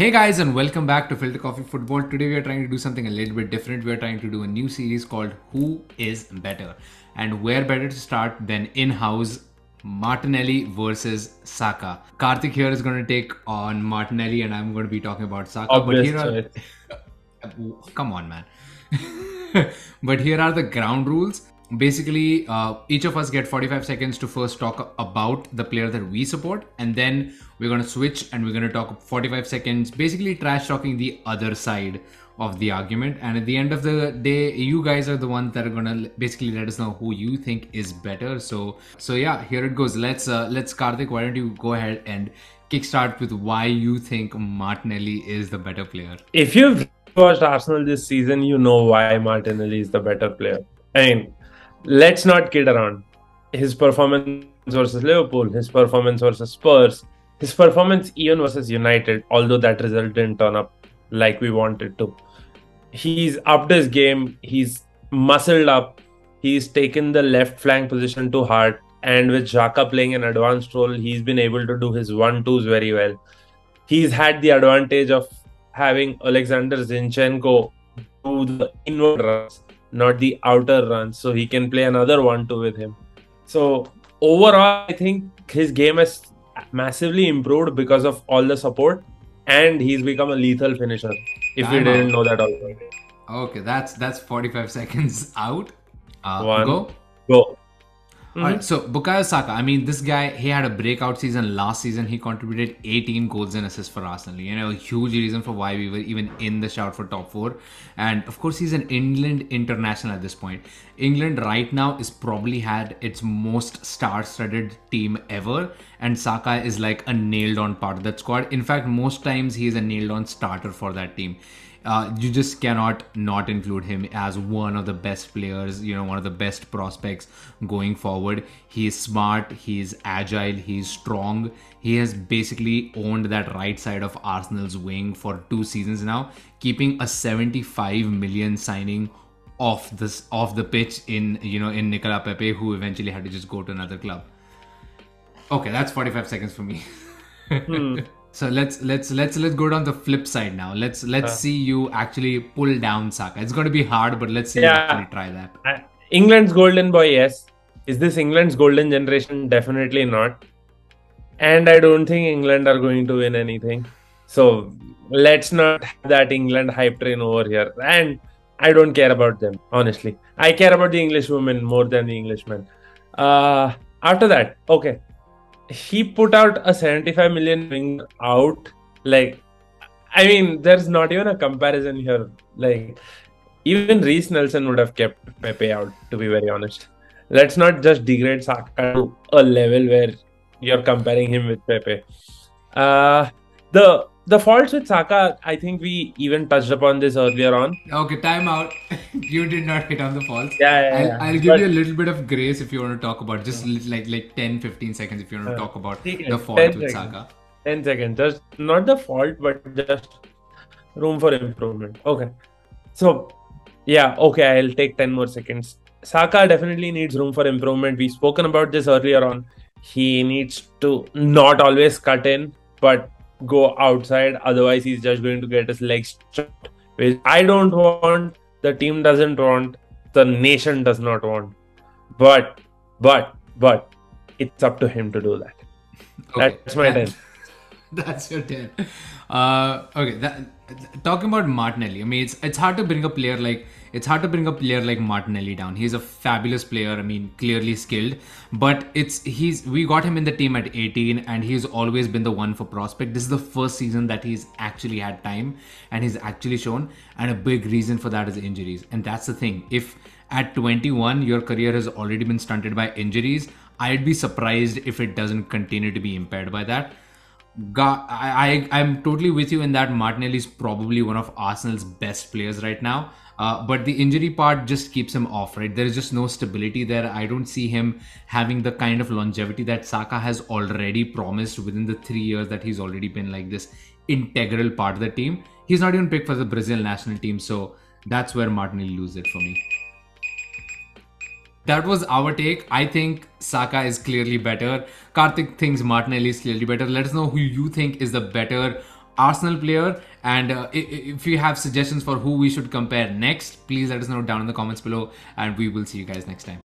Hey guys, and welcome back to Filter Coffee Football. Today we are trying to do something a little bit different. We are trying to do a new series called Who is Better? And where better to start than in-house Martinelli versus Saka. Karthik here is going to take on Martinelli and I'm going to be talking about Saka. Obvious choice. Come on, man. But here are the ground rules. Basically, each of us get 45 seconds to first talk about the player that we support, and then we're going to switch and we're going to talk 45 seconds, basically trash talking the other side of the argument. And at the end of the day, you guys are the ones that are going to basically let us know who you think is better. So yeah, here it goes. Let's Karthik, why don't you go ahead and kickstart with why you think Martinelli is the better player? If you've watched Arsenal this season, you know why Martinelli is the better player. I mean, let's not kid around. His performance versus Liverpool, his performance versus Spurs, his performance even versus United, although that result didn't turn up like we wanted to. He's upped his game, he's muscled up, he's taken the left flank position to heart, and with Saka playing an advanced role, he's been able to do his 1-2s very well. He's had the advantage of having Alexander Zinchenko do the inward runs, not the outer runs, so he can play another 1-2 with him. So overall, I think his game has massively improved because of all the support, and he's become a lethal finisher. If we didn't know that also. Okay, that's 45 seconds out. Go. Alright, so Bukayo Saka, I mean, this guy, he had a breakout season last season. He contributed 18 goals and assists for Arsenal. You know, a huge reason for why we were even in the shout for top 4. And of course, he's an England international at this point. England right now is probably had its most star-studded team ever. And Saka is like a nailed-on part of that squad. In fact, most times he is a nailed-on starter for that team. You just cannot not include him as one of the best players, you know, one of the best prospects going forward. He is smart, he is agile, he is strong. He has basically owned that right side of Arsenal's wing for 2 seasons now, keeping a 75 million signing off the pitch in Nicola Pepe, who eventually had to just go to another club. Okay, that's 45 seconds for me. So let's go down the flip side now. Let's see you actually pull down Saka. It's going to be hard, but let's see you actually try that. England's golden boy, yes. Is this England's golden generation? Definitely not. And I don't think England are going to win anything. So let's not have that England hype train over here. And I don't care about them, honestly. I care about the English women more than the Englishmen. After that, okay. He put out a 75 million wing out. Like, I mean, there's not even a comparison here. Like, even Reece Nelson would have kept Pepe out, to be very honest. Let's not just degrade Saka to a level where you're comparing him with Pepe. The faults with Saka, I think we even touched upon this earlier on. Okay, time out. You did not hit on the faults. I'll give you a little bit of grace if you want to talk about just like 10-15 seconds if you want to talk about the fault with Saka. 10 seconds. Just not the fault, but just room for improvement. Okay. So, yeah, okay, I'll take 10 more seconds. Saka definitely needs room for improvement. We've spoken about this earlier on. He needs to not always cut in, but go outside. Otherwise, he's just going to get his legs chopped, which I don't want, the team doesn't want, the nation does not want. But it's up to him to do that. Okay, that's my 10. That's your 10. Okay, talking about Martinelli, I mean, it's hard to bring a player like Martinelli down. He's a fabulous player. I mean, clearly skilled, but we got him in the team at 18, and he's always been the one for prospect. This is the first season that he's actually had time and he's actually shown, and a big reason for that is injuries. And that's the thing. If at 21 your career has already been stunted by injuries, I'd be surprised if it doesn't continue to be impaired by that. I'm totally with you in that Martinelli is probably one of Arsenal's best players right now. But the injury part just keeps him off, right? There is just no stability there. I don't see him having the kind of longevity that Saka has already promised within the 3 years that he's already been like this integral part of the team. He's not even picked for the Brazil national team, so that's where Martinelli loses it for me. That was our take. I think Saka is clearly better. Karthik thinks Martinelli is clearly better. Let us know who you think is the better Arsenal player. And if you have suggestions for who we should compare next, please let us know down in the comments below, and we will see you guys next time.